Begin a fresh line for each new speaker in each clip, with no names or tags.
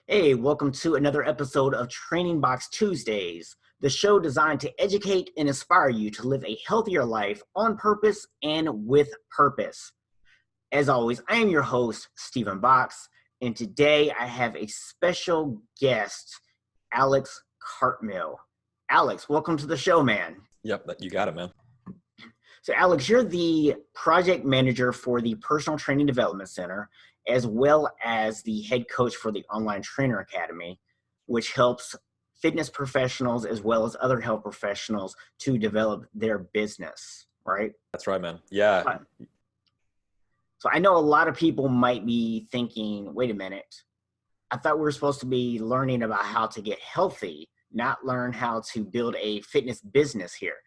Hey, welcome to another episode of Training Box Tuesdays, the show designed to educate and inspire you to live a healthier life on purpose and with purpose. As always, I am your host, Stephen Box, and today I have a special guest, Alex Cartmill. Alex, welcome to the show, man.
Yep, you got it, man.
So, Alex, you're the project manager for the Personal Training Development Center, as well as the head coach for the Online Trainer Academy, which helps fitness professionals as well as other health professionals to develop their business, right?
That's right, man. Yeah.
So I know a lot of people might be thinking, wait a minute, I thought we were supposed to be learning about how to get healthy, not learn how to build a fitness business here.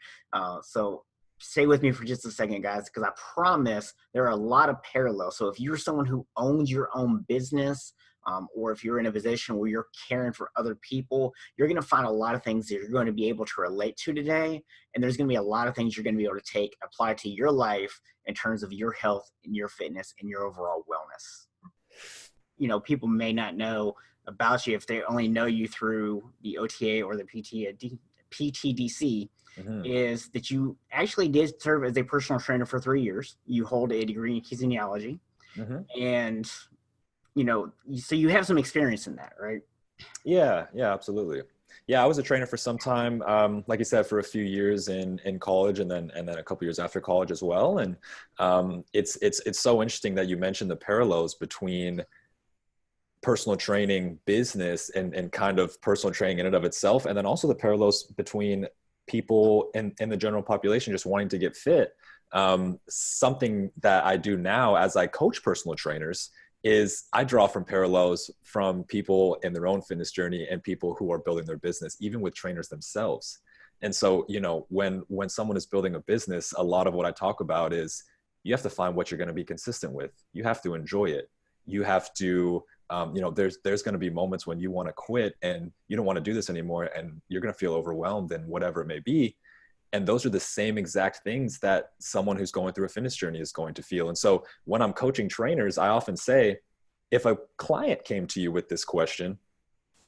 So stay with me for just a second, guys, because I promise there are a lot of parallels. So if you're someone who owns your own business, or if you're in a position where you're caring for other people, you're going to find a lot of things that you're going to be able to relate to today. And there's going to be a lot of things you're going to be able to apply to your life in terms of your health and your fitness and your overall wellness. You know, people may not know about you if they only know you through the OTA or the PTDC. Mm-hmm. Is that you actually did serve as a personal trainer for 3 years. You hold a degree in kinesiology. Mm-hmm. And, you know, so you have some experience in that, right?
Yeah, absolutely. Yeah, I was a trainer for some time, like you said, for a few years in college and then a couple years after college as well. And it's so interesting that you mentioned the parallels between personal training business and kind of personal training in and of itself, and then also the parallels between people in the general population just wanting to get fit. Something that I do now as I coach personal trainers is I draw from parallels from people in their own fitness journey and people who are building their business, even with trainers themselves. And so, you know, when someone is building a business, a lot of what I talk about is you have to find what you're going to be consistent with. You have to enjoy it. You have to you know, there's going to be moments when you want to quit and you don't want to do this anymore and you're going to feel overwhelmed and whatever it may be. And those are the same exact things that someone who's going through a fitness journey is going to feel. And so when I'm coaching trainers, I often say, if a client came to you with this question,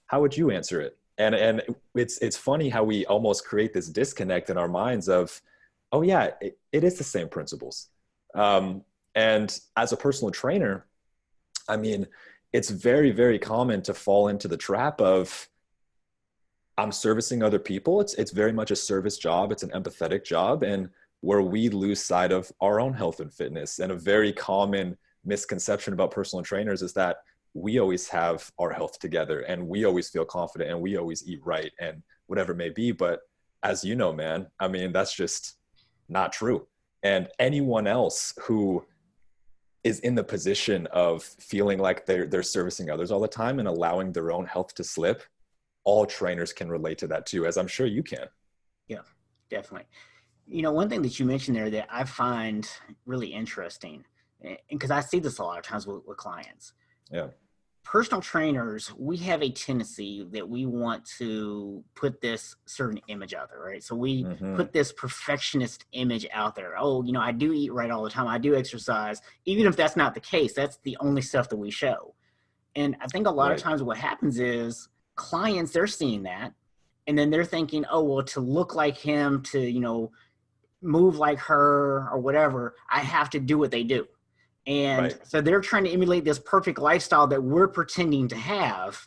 how would you answer it? And it's funny how we almost create this disconnect in our minds of, oh yeah, it is the same principles. And as a personal trainer, I mean, it's very, very common to fall into the trap of I'm servicing other people. It's very much a service job. It's an empathetic job, and where we lose sight of our own health and fitness. And a very common misconception about personal trainers is that we always have our health together and we always feel confident and we always eat right and whatever it may be. But as you know, man, I mean, that's just not true. And anyone else who is in the position of feeling like they're servicing others all the time and allowing their own health to slip, all trainers can relate to that too, as I'm sure you can.
Yeah, definitely. You know, one thing that you mentioned there that I find really interesting, because I see this a lot of times with clients.
Yeah.
Personal trainers, we have a tendency that we want to put this certain image out there, right? So we put this perfectionist image out there. Oh, you know, I do eat right all the time. I do exercise. Even if that's not the case, that's the only stuff that we show. And I think a lot of times what happens is clients, they're seeing that. And then they're thinking, oh, well, to look like him, to, you know, move like her or whatever, I have to do what they do. And so they're trying to emulate this perfect lifestyle that we're pretending to have.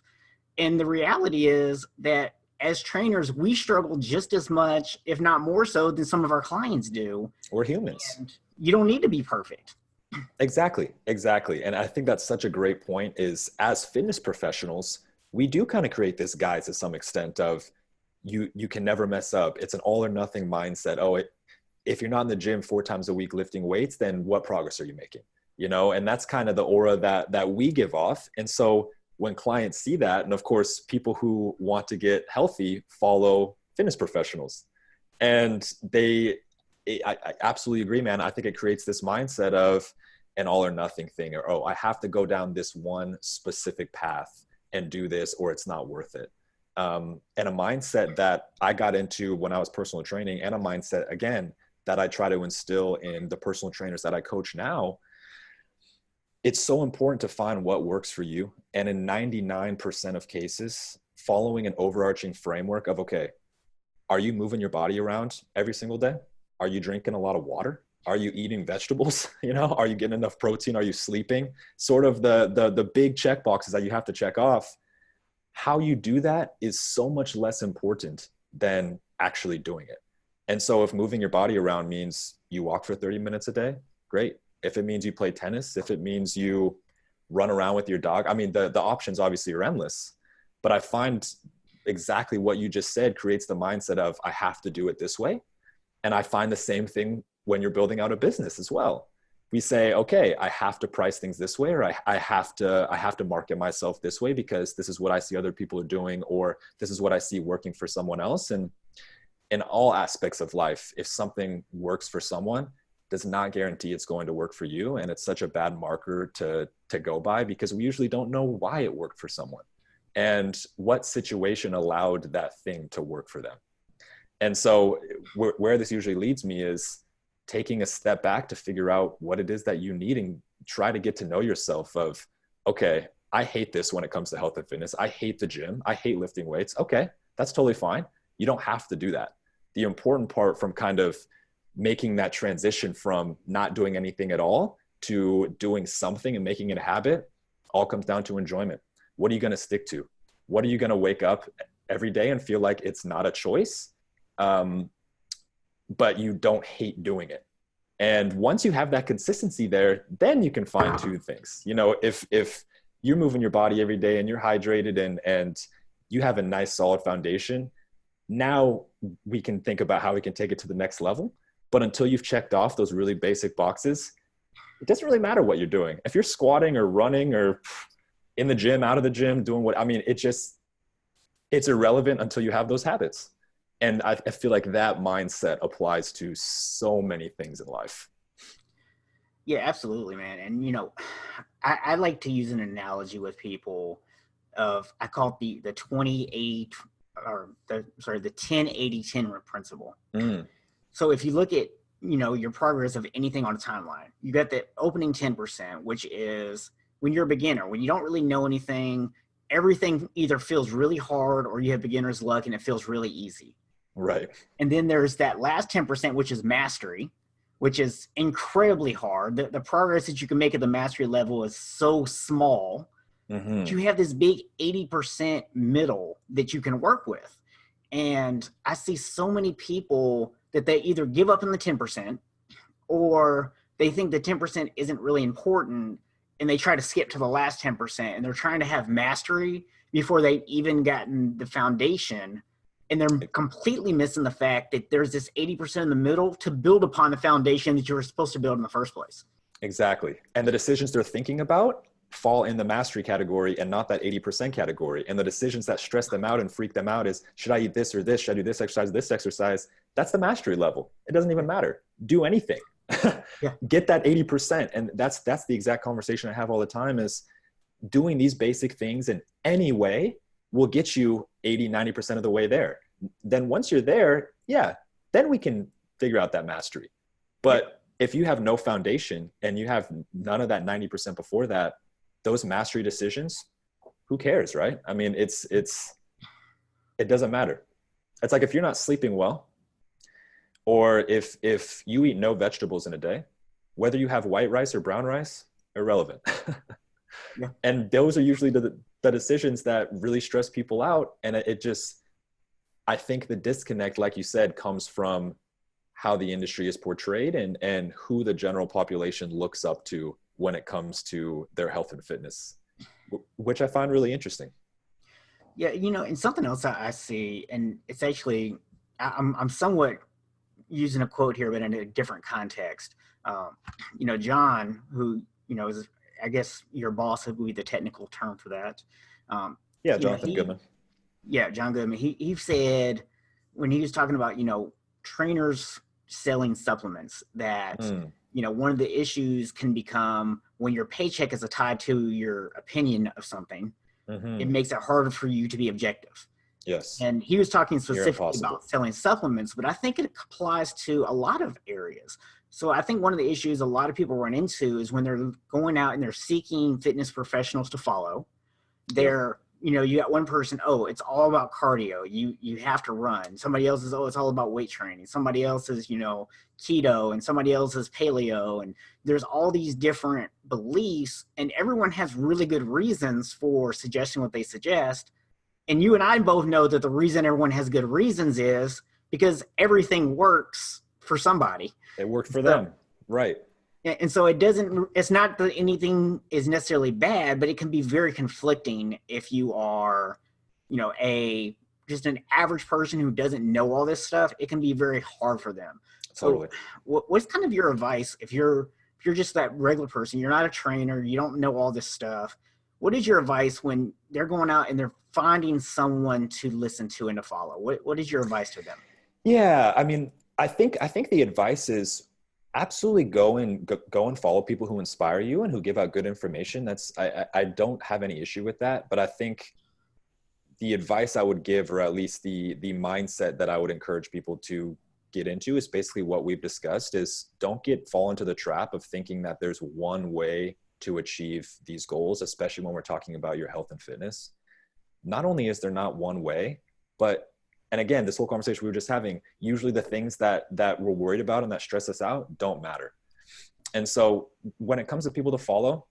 And the reality is that as trainers, we struggle just as much, if not more so, than some of our clients do.
We're humans.
And you don't need to be perfect.
Exactly. And I think that's such a great point is as fitness professionals, we do kind of create this guide to some extent of you can never mess up. It's an all or nothing mindset. Oh, if you're not in the gym 4 times a week lifting weights, then what progress are you making? You know, and that's kind of the aura that we give off. And so when clients see that, and of course, people who want to get healthy follow fitness professionals. And I absolutely agree, man. I think it creates this mindset of an all or nothing thing, or, oh, I have to go down this one specific path and do this, or it's not worth it. And a mindset that I got into when I was personal training, and a mindset, again, that I try to instill in the personal trainers that I coach now, it's so important to find what works for you. And in 99% of cases, following an overarching framework of, okay, are you moving your body around every single day? Are you drinking a lot of water? Are you eating vegetables? Are you getting enough protein? Are you sleeping? Sort of the big check boxes that you have to check off. How you do that is so much less important than actually doing it. And so if moving your body around means you walk for 30 minutes a day, great. If it means you play tennis, if it means you run around with your dog, I mean, the options obviously are endless, but I find exactly what you just said creates the mindset of, I have to do it this way. And I find the same thing when you're building out a business as well. We say, okay, I have to price things this way, or I have to market myself this way because this is what I see other people are doing, or this is what I see working for someone else. And in all aspects of life, if something works for someone, does not guarantee it's going to work for you. And it's such a bad marker to go by because we usually don't know why it worked for someone and what situation allowed that thing to work for them. And so where this usually leads me is taking a step back to figure out what it is that you need and try to get to know yourself of, okay, I hate this when it comes to health and fitness. I hate the gym. I hate lifting weights. Okay, that's totally fine. You don't have to do that. The important part from kind of making that transition from not doing anything at all to doing something and making it a habit all comes down to enjoyment. What are you going to stick to? What are you going to wake up every day and feel like it's not a choice, but you don't hate doing it? And once you have that consistency there, then you can fine tune things. If you're moving your body every day and you're hydrated and you have a nice solid foundation, now we can think about how we can take it to the next level. But until you've checked off those really basic boxes, it doesn't really matter what you're doing. If you're squatting or running or in the gym, out of the gym, doing it's irrelevant until you have those habits. And I feel like that mindset applies to so many things in life.
Yeah, absolutely, man. And I like to use an analogy with people of, I call it the 28 or the 10-80-10 principle. So if you look at your progress of anything on a timeline, you got the opening 10%, which is when you're a beginner, when you don't really know anything, everything either feels really hard or you have beginner's luck and it feels really easy.
Right.
And then there's that last 10%, which is mastery, which is incredibly hard. The progress that you can make at the mastery level is so small.
Mm-hmm.
But you have this big 80% middle that you can work with. And I see so many people that they either give up on the 10% or they think the 10% isn't really important and they try to skip to the last 10% and they're trying to have mastery before they've even gotten the foundation. And they're completely missing the fact that there's this 80% in the middle to build upon the foundation that you were supposed to build in the first place.
Exactly. And the decisions they're thinking about fall in the mastery category and not that 80% category. And the decisions that stress them out and freak them out is, should I eat this or this? Should I do this exercise? That's the mastery level. It doesn't even matter. Do anything.
Yeah.
Get that 80%. And that's the exact conversation I have all the time is doing these basic things in any way will get you 80, 90% of the way there. Then once you're there, then we can figure out that mastery. But if you have no foundation and you have none of that 90% before that, those mastery decisions, who cares, right? I mean, it doesn't matter. It's like if you're not sleeping well, or if you eat no vegetables in a day, whether you have white rice or brown rice, irrelevant.
Yeah.
And those are usually the decisions that really stress people out. And I think the disconnect, like you said, comes from how the industry is portrayed and who the general population looks up to when it comes to their health and fitness, which I find really interesting.
Yeah, and something else I see, and it's actually, I'm somewhat using a quote here, but in a different context. John, who, is, I guess your boss would be the technical term for that.
Jonathan Goodman.
Yeah, John Goodman. He said when he was talking about, trainers selling supplements that, one of the issues can become when your paycheck is tied to your opinion of something, it makes it harder for you to be objective.
Yes.
And he was talking specifically about selling supplements, but I think it applies to a lot of areas. So I think one of the issues a lot of people run into is when they're going out and they're seeking fitness professionals to follow.
Yep.
They're, you got one person, oh, it's all about cardio. You have to run. Somebody else is, oh, it's all about weight training. Somebody else is, keto, and somebody else is paleo. And there's all these different beliefs, and everyone has really good reasons for suggesting what they suggest. And you and I both know that the reason everyone has good reasons is because everything works for somebody.
It worked for
So,
them. Right.
and so it's not that anything is necessarily bad, but it can be very conflicting if you are, just an average person who doesn't know all this stuff. It can be very hard for them. So
Totally.
what's kind of your advice if you're just that regular person, you're not a trainer, you don't know all this stuff. What is your advice when they're going out and they're finding someone to listen to and to follow? What is your advice to them?
Yeah. I mean, I think the advice is absolutely go and follow people who inspire you and who give out good information. I don't have any issue with that, but I think the advice I would give, or at least the mindset that I would encourage people to get into, is basically what we've discussed: is don't fall into the trap of thinking that there's one way to achieve these goals, especially when we're talking about your health and fitness. Not only is there not one way, but, and again, this whole conversation we were just having, usually the things that we're worried about and that stress us out don't matter. And so when it comes to people to follow,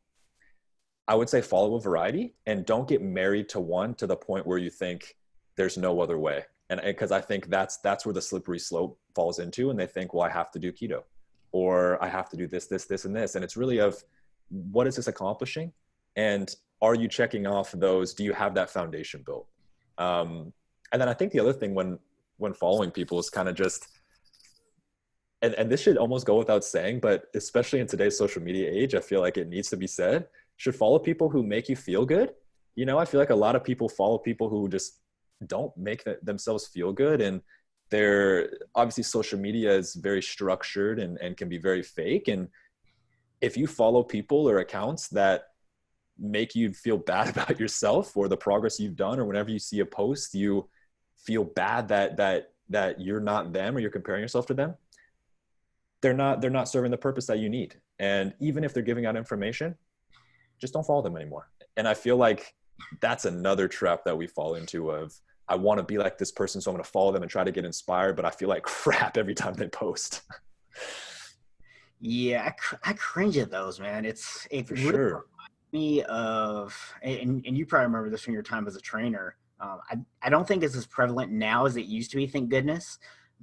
I would say follow a variety and don't get married to one to the point where you think there's no other way. And because I think that's where the slippery slope falls into, and they think, well, I have to do keto, or I have to do this, this, this, and this. And it's really of, what is this accomplishing? And are you checking off those? Do you have that foundation built? And then I think the other thing when following people is kind of just, and this should almost go without saying, but especially in today's social media age, I feel like it needs to be said, should follow people who make you feel good. I feel like a lot of people follow people who just don't make themselves feel good. And they're, obviously social media is very structured and can be very fake. And if you follow people or accounts that make you feel bad about yourself or the progress you've done, or whenever you see a post, you feel bad that you're not them, or you're comparing yourself to them, they're not serving the purpose that you need. And even if they're giving out information, just don't follow them anymore. And I feel like that's another trap that we fall into of, I want to be like this person, so I'm going to follow them and try to get inspired, but I feel like crap every time they post.
Yeah, I cringe at those, man. It
For
really
sure.
reminds me of, and you probably remember this from your time as a trainer. I don't think it's as prevalent now as it used to be, thank goodness.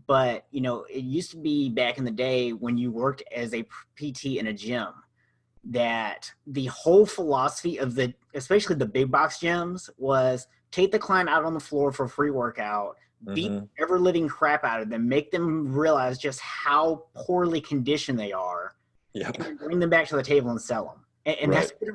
But it used to be back in the day when you worked as a PT in a gym, that the whole philosophy of especially the big box gyms, was take the client out on the floor for a free workout, beat
Mm-hmm.
ever living crap out of them, make them realize just how poorly conditioned they are,
Yep.
and then bring them back to the table and sell them. And
Right.
that's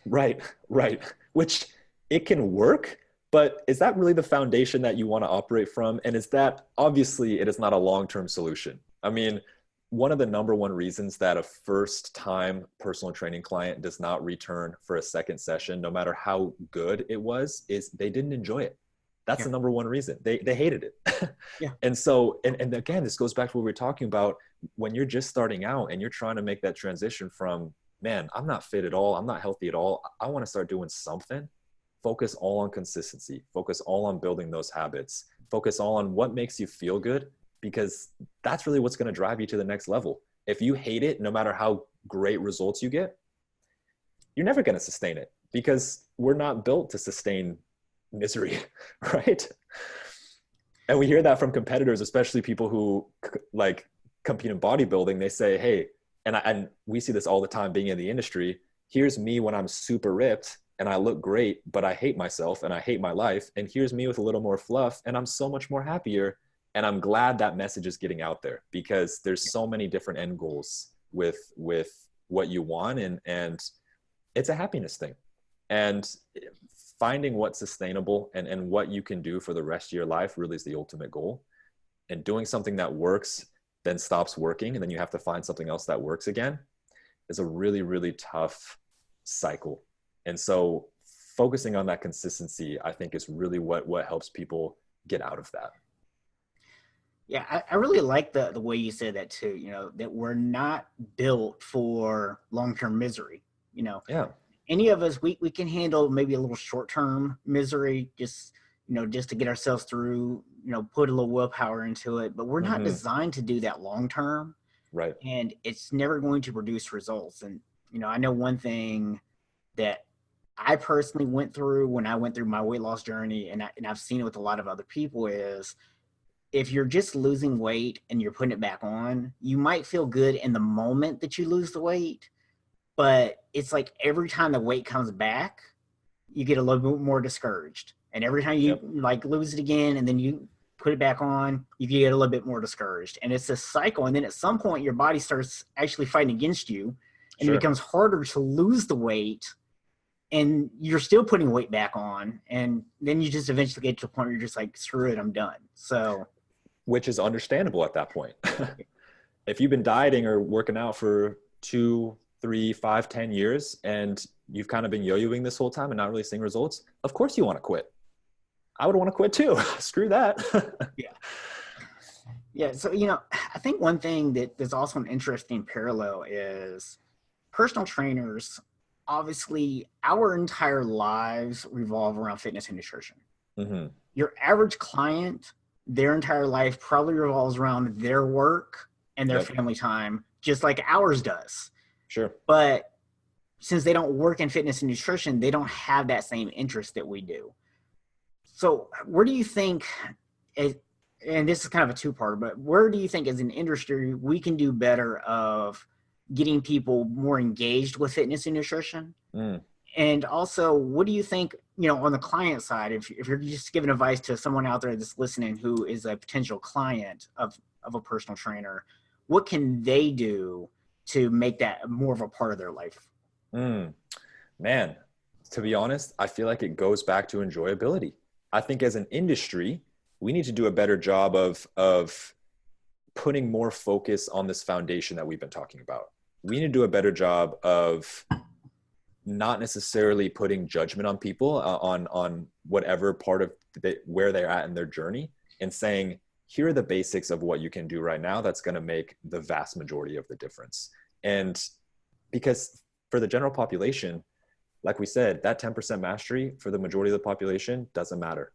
Right. Right. Which, it can work, but is that really the foundation that you want to operate from? And is that, obviously it is not a long-term solution. I mean, one of the number one reasons that a first time personal training client does not return for a second session, no matter how good it was, is they didn't enjoy it. That's
yeah,
the number one reason. They hated it.
yeah.
And so, and again, this goes back to what we were talking about. When you're just starting out and you're trying to make that transition from, man, I'm not fit at all, I'm not healthy at all, I want to start doing something. Focus all on consistency. Focus all on building those habits. Focus all on what makes you feel good, because that's really what's going to drive you to the next level. If you hate it, no matter how great results you get, you're never going to sustain it, because we're not built to sustain misery, right? And we hear that from competitors, especially people who like compete in bodybuilding. They say, hey, and we see this all the time being in the industry, here's me when I'm super ripped and I look great, but I hate myself and I hate my life. And here's me with a little more fluff and I'm so much more happier. And I'm glad that message is getting out there, because there's so many different end goals with what you want. And it's a happiness thing. And finding what's sustainable and what you can do for the rest of your life really is the ultimate goal. And doing something that works, then stops working, and then you have to find something else that works again, is a really, really tough cycle. And so focusing on that consistency, I think, is really what helps people get out of that.
Yeah, I really like the way you said that too. You know, that we're not built for long term misery. You know,
Yeah.
any of us, we can handle maybe a little short term misery, just just to get ourselves through. You know, put a little willpower into it, but we're not
Hmm.
designed to do that long term,
Right.
and it's never going to produce results. And I know one thing that I personally went through when I went through my weight loss journey, and I've seen it with a lot of other people is if you're just losing weight and you're putting it back on, you might feel good in the moment that you lose the weight, but it's like every time the weight comes back, you get a little bit more discouraged. And every time you
Yep.
like lose it again and then you put it back on, you get a little bit more discouraged. And it's a cycle. And then at some point, your body starts actually fighting against you and it
Sure.
becomes harder to lose the weight. And you're still putting weight back on. And then you just eventually get to a point where you're just like, screw it, I'm done. So,
Which is understandable at that point. If you've been dieting or working out for 2, 3, 5, 10 years and you've kind of been yo-yoing this whole time and not really seeing results, of course you want to quit. I would want to quit too. Screw that.
yeah. Yeah. So, I think one thing that there's also an interesting parallel is personal trainers, obviously, our entire lives revolve around fitness and nutrition.
Hmm.
Your average client, their entire life probably revolves around their work and their
Yep.
family time, just like ours does.
Sure.
But since they don't work in fitness and nutrition, they don't have that same interest that we do. So, where do you think, and this is kind of a two-part, but where do you think as an industry we can do better of getting people more engaged with fitness and nutrition?
Mm.
And also, what do you think, on the client side, if you're just giving advice to someone out there that's listening who is a potential client of a personal trainer, what can they do to make that more of a part of their life?
Mm. Man, to be honest, I feel like it goes back to enjoyability. I think as an industry, we need to do a better job of putting more focus on this foundation that we've been talking about. We need to do a better job of not necessarily putting judgment on people on whatever part of where they're at in their journey, and saying, here are the basics of what you can do right now that's going to make the vast majority of the difference. And because for the general population, like we said, that 10% mastery for the majority of the population doesn't matter.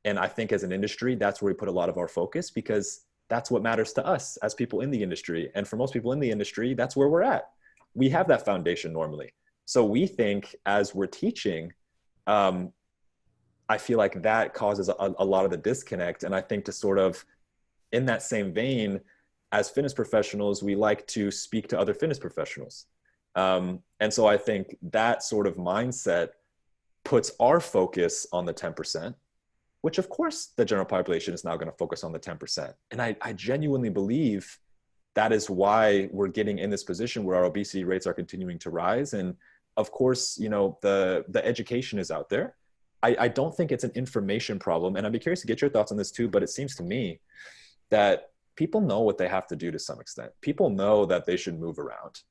And I think as an industry, that's where we put a lot of our focus, because that's what matters to us as people in the industry. And for most people in the industry, that's where we're at. We have that foundation normally. So we think as we're teaching, I feel like that causes a lot of the disconnect. And I think to sort of, in that same vein, as fitness professionals, we like to speak to other fitness professionals. And so I think that sort of mindset puts our focus on the 10%, which of course the general population is now going to focus on the 10%. And I genuinely believe that is why we're getting in this position where our obesity rates are continuing to rise. And of course, the education is out there. I don't think it's an information problem. And I'd be curious to get your thoughts on this too, but it seems to me that people know what they have to do to some extent. People know that they should move around.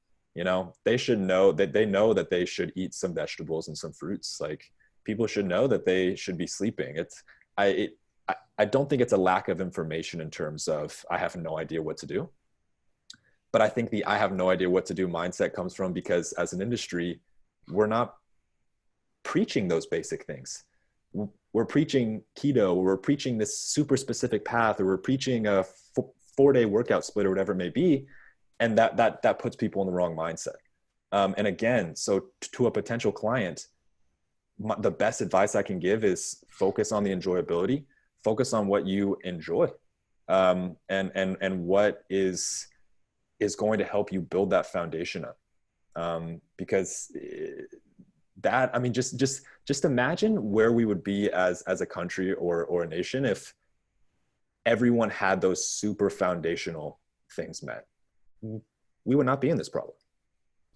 They should know that they should eat some vegetables and some fruits. Like, people should know that they should be sleeping. I don't think it's a lack of information in terms of I have no idea what to do. But I think the I have no idea what to do mindset comes from because as an industry, we're not preaching those basic things. We're preaching keto, we're preaching this super specific path, or we're preaching a 4-day workout split or whatever it may be. And that puts people in the wrong mindset. And again, so to a potential client, the best advice I can give is focus on the enjoyability, focus on what you enjoy, and what is going to help you build that foundation up. Because that, I mean, just imagine where we would be as a country or a nation if everyone had those super foundational things met. We would not be in this problem.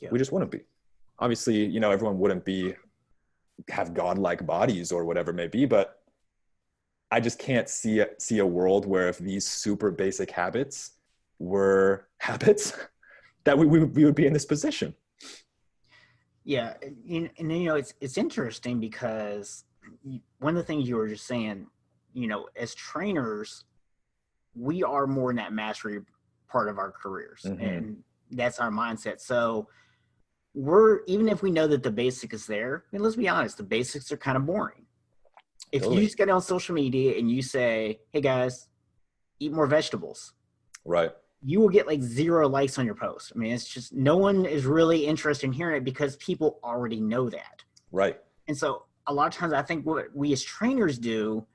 Yeah.
We just wouldn't be. Obviously, everyone wouldn't have godlike bodies or whatever it may be, but I just can't see a world where if these super basic habits were habits, that we would be in this position.
Yeah, and it's interesting because one of the things you were just saying, as trainers, we are more in that mastery part of our careers.
Mm-hmm.
And that's our mindset. So even if we know that the basic is there, I mean, let's be honest, the basics are kind of boring. If
Totally.
you just get on social media and you say, hey guys, eat more vegetables,
Right.
you will get like 0 likes on your post. I mean, it's just, no one is really interested in hearing it because people already know that.
Right.
And so a lot of times I think what we as trainers do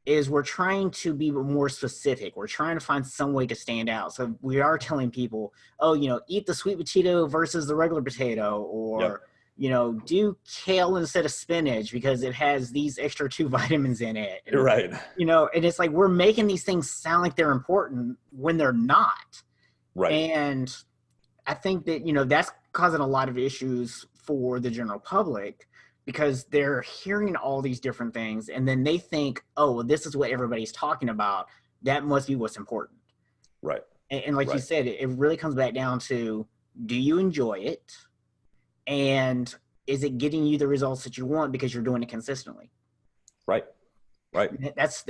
is we're trying to be more specific. We're trying to find some way to stand out. So we are telling people, oh, eat the sweet potato versus the regular potato, or,
Yep.
do kale instead of spinach because it has these extra 2 vitamins in it. And,
Right.
and it's like we're making these things sound like they're important when they're not.
Right.
And I think that, that's causing a lot of issues for the general public, because they're hearing all these different things and then they think, oh, well, this is what everybody's talking about. That must be what's important.
Right.
And like you said, it really comes back down to, do you enjoy it? And is it getting you the results that you want because you're doing it consistently?
Right. Right.
That's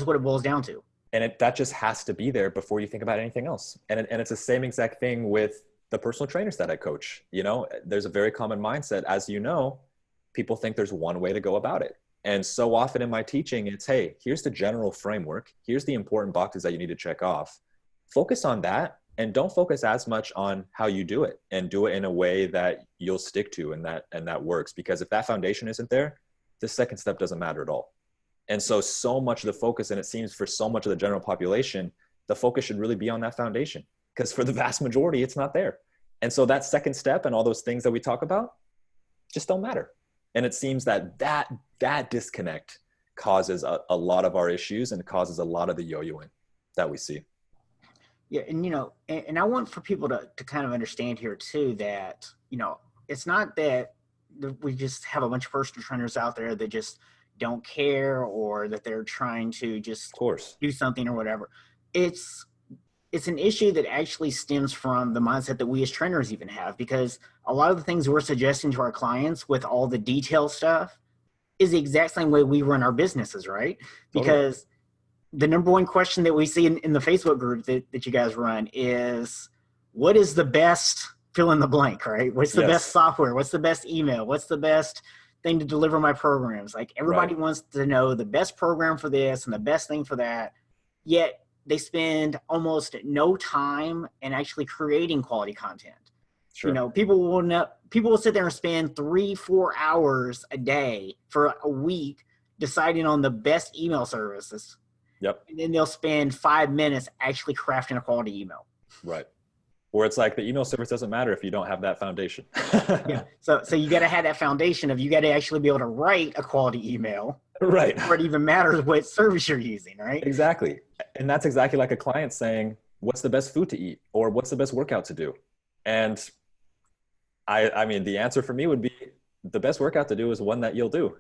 what it boils down to.
And that just has to be there before you think about anything else. And it's the same exact thing with the personal trainers that I coach. There's a very common mindset, as you know, people think there's one way to go about it. And so often in my teaching, it's, hey, here's the general framework. Here's the important boxes that you need to check off. Focus on that, and don't focus as much on how you do it, and do it in a way that you'll stick to and that works. Because if that foundation isn't there, the second step doesn't matter at all. And so much of the focus, and it seems for so much of the general population, the focus should really be on that foundation, because for the vast majority, it's not there. And so that second step and all those things that we talk about just don't matter. And it seems that disconnect causes a lot of our issues and causes a lot of the yo-yoing that we see.
Yeah. And, and I want for people to kind of understand here too, that, it's not that we just have a bunch of personal trainers out there that just don't care, or that they're trying to just
Of course
do something or whatever. It's an issue that actually stems from the mindset that we as trainers even have, because a lot of the things we're suggesting to our clients with all the detail stuff is the exact same way we run our businesses, right? Because the number one question that we see in the Facebook group that you guys run is, what is the best fill in the blank, right? What's the best software? What's the best email? What's the best thing to deliver my programs? Like, everybody wants to know the best program for this and the best thing for that. Yet they spend almost no time in actually creating quality content.
Sure.
People will sit there and spend 3-4 hours a day for a week deciding on the best email services.
Yep.
And then they'll spend 5 minutes actually crafting a quality email.
Right. Or it's like the email service doesn't matter if you don't have that foundation.
Yeah. So you got to have that foundation of, you got to actually be able to write a quality email.
Right.
Before it even matters what service you're using, right?
Exactly. And that's exactly like a client saying, what's the best food to eat? Or what's the best workout to do? And I mean, the answer for me would be, the best workout to do is one that you'll do.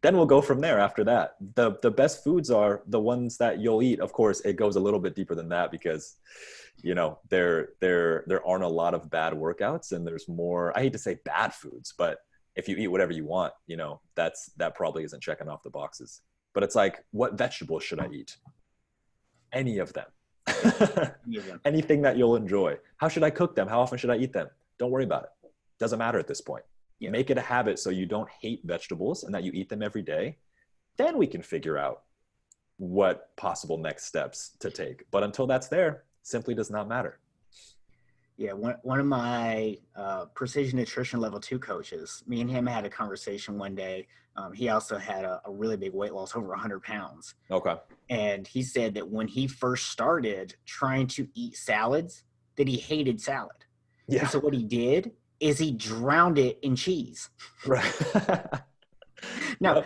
Then we'll go from there after that. The best foods are the ones that you'll eat. Of course, it goes a little bit deeper than that, because, there aren't a lot of bad workouts, and there's more, I hate to say bad foods, but if you eat whatever you want, that probably isn't checking off the boxes. But it's like, what vegetables should I eat? Any of them. Anything that you'll enjoy. How should I cook them? How often should I eat them? Don't worry about it. Doesn't matter at this point. Yeah. Make it a habit so you don't hate vegetables and that you eat them every day. Then we can figure out what possible next steps to take. But until that's there, simply does not matter.
Yeah, one of my precision nutrition level 2 coaches, me and him had a conversation one day. He also had a really big weight loss, over 100 pounds.
Okay.
And he said that when he first started trying to eat salads, that he hated salad. Yeah. And so what he did is he drowned it in cheese.
Right.
Now,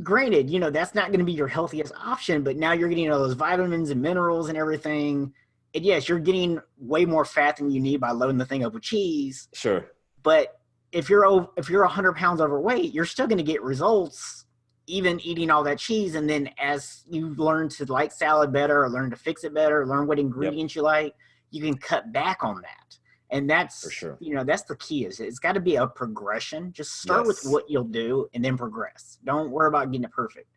granted, that's not going to be your healthiest option, but now you're getting all those vitamins and minerals and everything. And yes, you're getting way more fat than you need by loading the thing up with cheese.
Sure.
But if you're 100 pounds overweight, you're still going to get results even eating all that cheese. And then as you learn to like salad better, or learn to fix it better, or learn what ingredients you like, you can cut back on that. And that's,
for sure,
that's the key. Is it's got to be a progression. Just start with what you'll do and then progress. Don't worry about getting it perfect.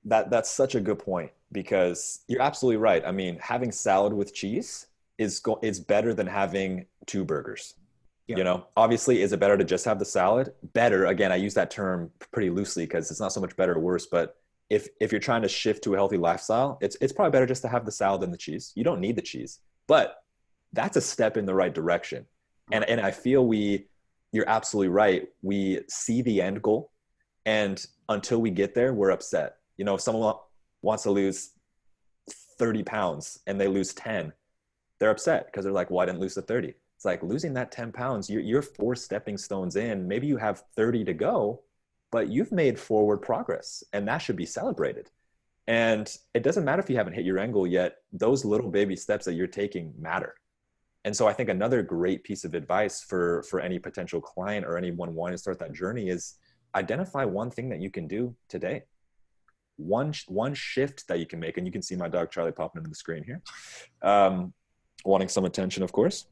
That's such a good point, because you're absolutely right. I mean, having salad with cheese is better than having two burgers.
Yeah.
You know, obviously, is it better to just have the salad? Better. Again, I use that term pretty loosely because it's not so much better or worse. But if you're trying to shift to a healthy lifestyle, it's probably better just to have the salad than the cheese. You don't need the cheese, but that's a step in the right direction.
Right.
And I feel you're absolutely right. We see the end goal, and until we get there, we're upset. You know, if someone wants to lose 30 pounds and they lose 10, they're upset because they're like, well, I didn't lose the 30. It's like losing that 10 pounds, you're 4 stepping stones in. Maybe you have 30 to go, but you've made forward progress, and that should be celebrated. And it doesn't matter if you haven't hit your end goal yet, those little baby steps that you're taking matter. And so I think another great piece of advice for any potential client or anyone wanting to start that journey is identify one thing that you can do today. One shift that you can make. And you can see my dog Charlie popping into the screen here, wanting some attention, of course.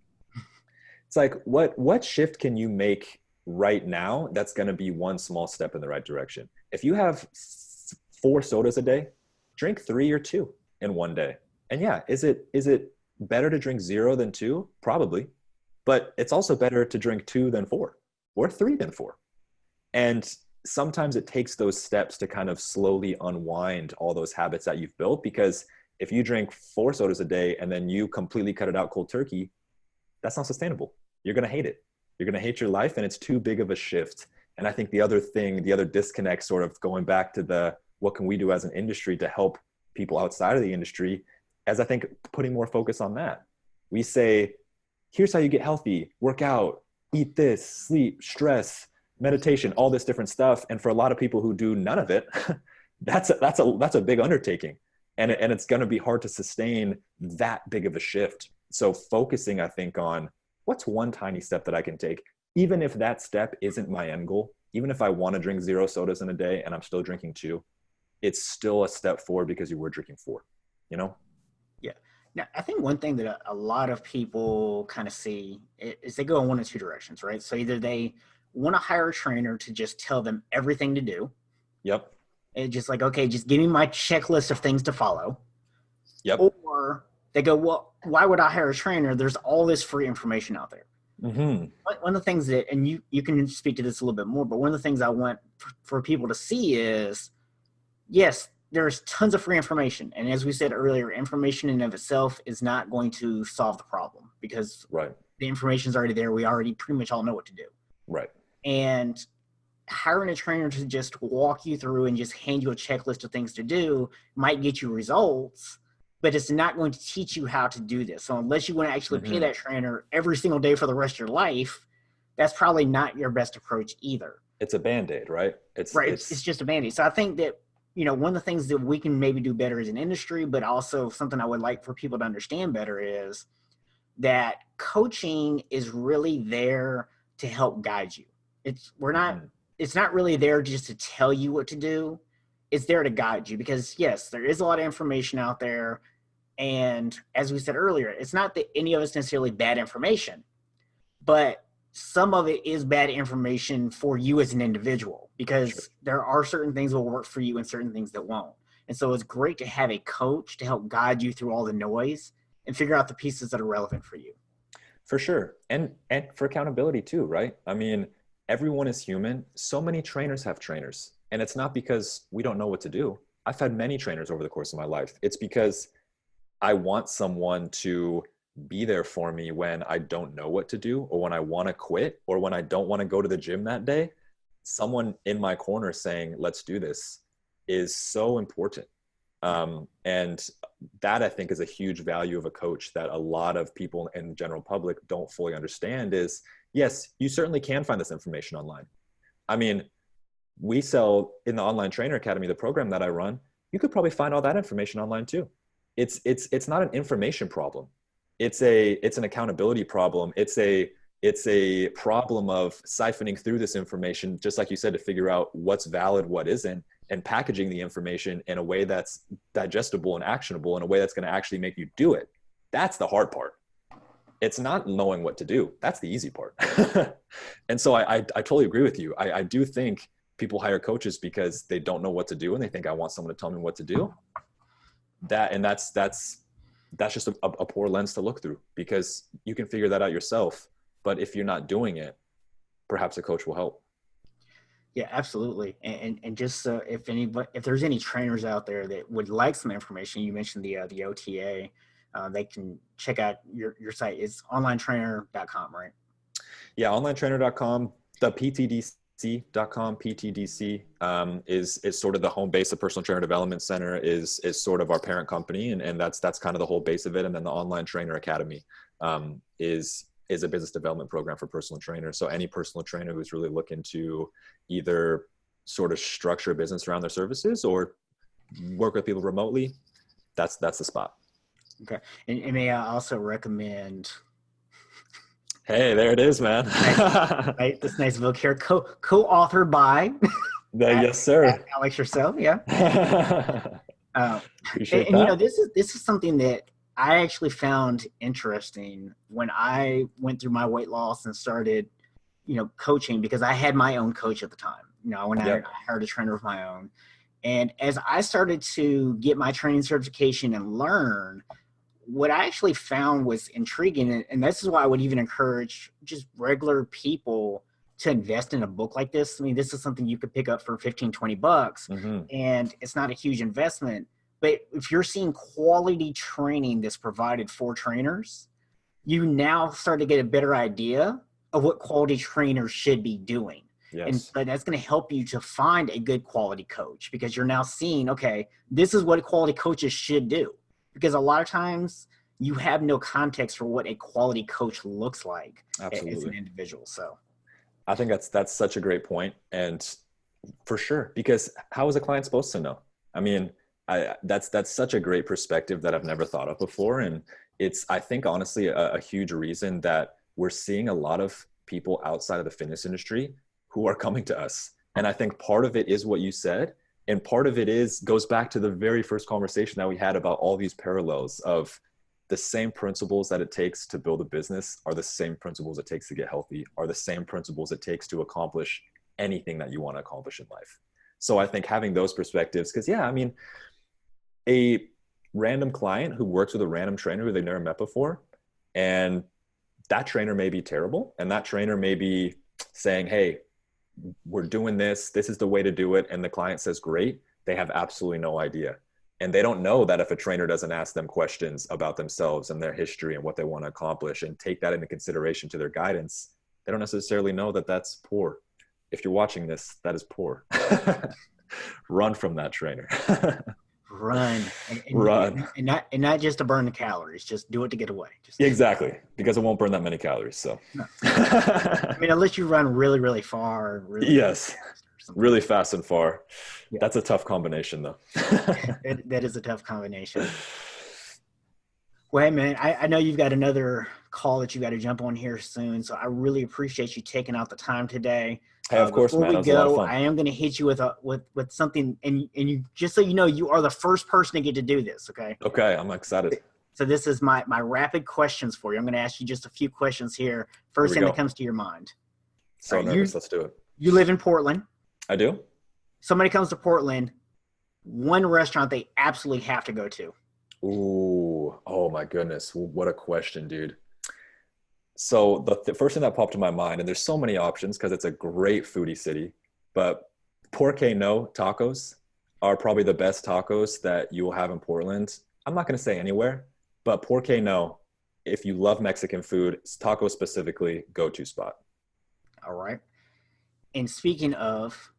It's like, what shift can you make right now that's going to be one small step in the right direction? If you have 4 sodas a day, drink 3 or 2 in one day. And yeah, is it better to drink 0 than 2? Probably. But it's also better to drink 2 than 4 or 3 than 4. And sometimes it takes those steps to kind of slowly unwind all those habits that you've built, because if you drink 4 sodas a day and then you completely cut it out cold turkey, that's not sustainable. You're going to hate it. You're going to hate your life, and it's too big of a shift. And I think the other disconnect, sort of going back to what can we do as an industry to help people outside of the industry, as I think putting more focus on that. We say, here's how you get healthy: work out, eat this, sleep, stress, meditation, all this different stuff. And for a lot of people who do none of it, that's a big undertaking. And it's going to be hard to sustain that big of a shift. So focusing, I think, on what's one tiny step that I can take, even if that step isn't my end goal, even if I want to drink 0 sodas in a day and I'm still drinking 2, it's still a step forward because you were drinking 4, you know?
Yeah. Now, I think one thing that a lot of people kind of see is they go in one of 2 directions, right? So either they want to hire a trainer to just tell them everything to do.
Yep.
And just like, okay, just give me my checklist of things to follow.
Yep.
Or they go, well, why would I hire a trainer? There's all this free information out there.
Mm-hmm.
One of the things that, and you can speak to this a little bit more, but one of the things I want for people to see is, yes, there's tons of free information. And as we said earlier, information in and of itself is not going to solve the problem, because
Right.
the information is already there. We already pretty much all know what to do.
Right.
And hiring a trainer to just walk you through and just hand you a checklist of things to do might get you results, but it's not going to teach you how to do this. So unless you want to actually pay that trainer every single day for the rest of your life, that's probably not your best approach either.
It's a Band-Aid, right?
It's just a Band-Aid. So I think that, one of the things that we can maybe do better as an industry, but also something I would like for people to understand better, is that coaching is really there to help guide you. It's not really there just to tell you what to do. It's there to guide you, because yes, there is a lot of information out there. And as we said earlier, it's not that any of it's necessarily bad information, but some of it is bad information for you as an individual, because there are certain things that will work for you and certain things that won't. And so it's great to have a coach to help guide you through all the noise and figure out the pieces that are relevant for you.
For sure. And for accountability too, right? I mean, everyone is human. So many trainers have trainers, and it's not because we don't know what to do. I've had many trainers over the course of my life. It's because I want someone to be there for me when I don't know what to do, or when I want to quit, or when I don't want to go to the gym that day. Someone in my corner saying, let's do this, is so important. And that, I think, is a huge value of a coach that a lot of people in the general public don't fully understand. Is, yes, you certainly can find this information online. I mean, we sell in the Online Trainer Academy, the program that I run, you could probably find all that information online too. It's not an information problem. It's an accountability problem. It's a problem of siphoning through this information, just like you said, to figure out what's valid, what isn't, and packaging the information in a way that's digestible and actionable, in a way that's going to actually make you do it. That's the hard part. It's not knowing what to do. That's the easy part. And so I totally agree with you. I do think people hire coaches because they don't know what to do and they think I want someone to tell me what to do. That's just a poor lens to look through, because you can figure that out yourself. But if you're not doing it, perhaps a coach will help.
Yeah, absolutely. And just if there's any trainers out there that would like some information, you mentioned the OTA, they can check out your site. It's onlinetrainer.com, right?
Yeah, onlinetrainer.com. The PTDC.com, PTDC is sort of the home base of Personal Trainer Development Center, is sort of our parent company, and that's kind of the whole base of it. And then the Online Trainer Academy is a business development program for personal trainers. So any personal trainer who's really looking to either sort of structure a business around their services or work with people remotely, that's the spot.
Okay. And may I also recommend...
Hey, there it is, man.
Right, this nice book here, co-authored by...
Yes, sir.
Alex yourself, yeah.
Appreciate
and
that.
you know, this is something that I actually found interesting when I went through my weight loss and started, you know, coaching, because I had my own coach at the time. You know, when I hired a trainer of my own. And as I started to get my training certification and learn, what I actually found was intriguing. And this is why I would even encourage just regular people to invest in a book like this. I mean, this is something you could pick up for 15, 20 bucks, and it's not a huge investment. But if you're seeing quality training that's provided for trainers, you now start to get a better idea of what quality trainers should be doing.
Yes.
And that's going to help you to find a good quality coach, because you're now seeing, okay, this is what quality coaches should do. Because a lot of times you have no context for what a quality coach looks like as an individual. So
I think that's such a great point. And for sure, because how is a client supposed to know? I mean, that's such a great perspective that I've never thought of before. And it's, I think, honestly, a huge reason that we're seeing a lot of people outside of the fitness industry who are coming to us. And I think part of it is what you said. And part of it goes back to the very first conversation that we had about all these parallels of the same principles that it takes to build a business are the same principles it takes to get healthy, are the same principles it takes to accomplish anything that you want to accomplish in life. So I think having those perspectives, because I mean, a random client who works with a random trainer who they've never met before, and that trainer may be terrible, and that trainer may be saying, hey, we're doing this is the way to do it, and the client says great, they have absolutely no idea. And they don't know that if a trainer doesn't ask them questions about themselves and their history and what they want to accomplish and take that into consideration to their guidance, they don't necessarily know that that's poor. If you're watching this, that is poor. Run from that trainer.
Run.
Run.
And not just to burn the calories, just do it to get away.
Exactly, because it won't burn that many calories. So,
no. I mean, unless you run really, really far.
Really fast and far.
Yeah.
That's a tough combination, though.
that is a tough combination. Well, hey, man, I know you've got another call that you got to jump on here soon, so I really appreciate you taking out the time today.
Hey, of course, man.
Before we go, I am going to hit you with something, and you, just so you know, you are the first person to get to do this. Okay.
Okay, I'm excited.
So this is my rapid questions for you. I'm going to ask you just a few questions here. First thing that comes to your mind.
So nervous. Let's do it.
You live in Portland.
I do.
Somebody comes to Portland, one restaurant they absolutely have to go to.
Ooh, oh my goodness. What a question, dude. So the first thing that popped to my mind, and there's so many options because it's a great foodie city, but Por Que No tacos are probably the best tacos that you will have in Portland. I'm not going to say anywhere, but Por Que No, if you love Mexican food, tacos specifically, go-to spot.
All right. And speaking of,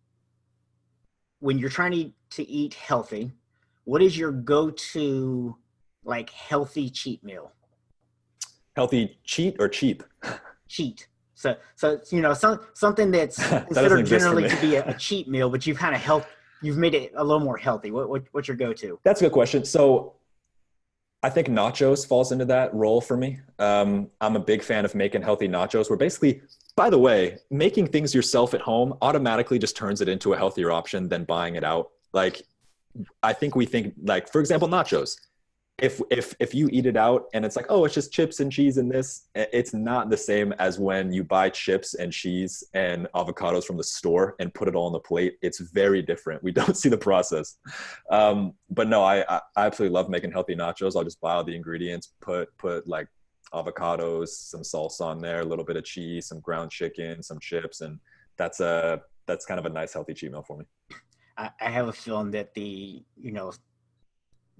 when you're trying to eat healthy, what is your go-to, like, healthy cheat meal?
Healthy cheat or cheap? Cheat.
So you know, something that's considered generally to be a cheat meal, but you've kind of you've made it a little more healthy. What's your go-to?
That's a good question. So I think nachos falls into that role for me. I'm a big fan of making healthy nachos. Where basically, by the way, making things yourself at home automatically just turns it into a healthier option than buying it out. Like, I think we think, like, for example, nachos. if you eat it out and it's like, oh, it's just chips and cheese and this, it's not the same as when you buy chips and cheese and avocados from the store and put it all on the plate. It's very different. We don't see the process. But no, I absolutely love making healthy nachos. I'll just buy all the ingredients, put like avocados, some salsa on there, a little bit of cheese, some ground chicken, some chips, and that's kind of a nice healthy cheat meal for me.
I have a feeling that the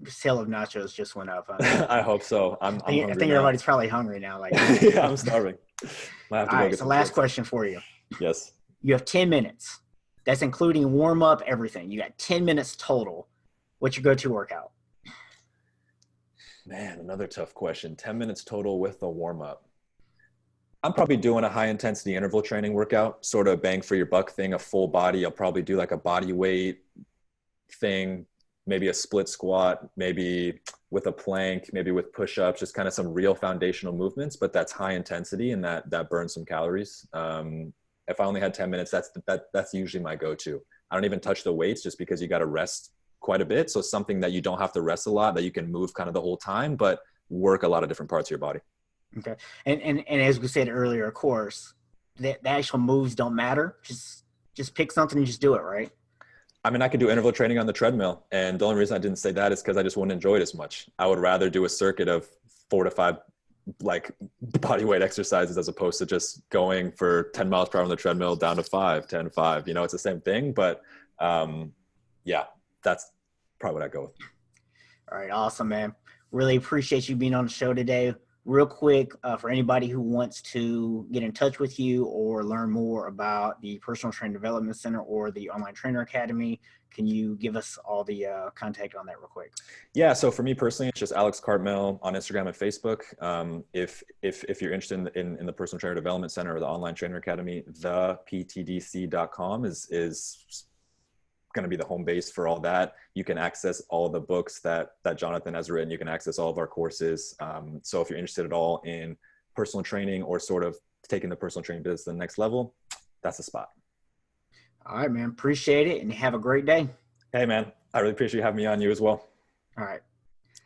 sale of nachos just went up.
I hope so. I'm
I
hungry
think
now.
everybody's probably hungry now. Like,
Yeah, I'm starving. Might have to
all
go
right.
get
So
some
last
chips.
question for you.
Yes.
You have 10 minutes. That's including warm up, everything. You got 10 minutes total. What's your go-to workout?
Man, another tough question. 10 minutes total with the warm up. I'm probably doing a high intensity interval training workout, sort of bang for your buck thing, a full body. I'll probably do like a body weight thing, maybe a split squat, maybe with a plank, maybe with push-ups, just kind of some real foundational movements, but that's high intensity and that burns some calories. If I only had 10 minutes, that's usually my go-to. I don't even touch the weights just because you got to rest quite a bit. So something that you don't have to rest a lot, that you can move kind of the whole time, but work a lot of different parts of your body.
Okay. And as we said earlier, of course, the actual moves don't matter. Just pick something and just do it, right?
I mean, I could do interval training on the treadmill. And the only reason I didn't say that is because I just wouldn't enjoy it as much. I would rather do a circuit of 4 to 5 like body weight exercises as opposed to just going for 10 miles per hour on the treadmill down to 5, 10, 5. It's the same thing. But yeah, that's probably what I go with.
All right. Awesome, man. Really appreciate you being on the show today. Real quick, for anybody who wants to get in touch with you or learn more about the Personal Training Development Center or the Online Trainer Academy, can you give us all the contact on that real quick?
Yeah. So for me personally, it's just Alex Cartmill on Instagram and Facebook. If you're interested in the Personal Trainer Development Center or the Online Trainer Academy, theptdc.com is going to be the home base for all that. You can access all the books that Jonathan has written. You can access all of our courses. So if you're interested at all in personal training or sort of taking the personal training business to the next level, that's the spot.
All right, man. Appreciate it and have a great day.
Hey, man, I really appreciate you having me on. You as well.
All right.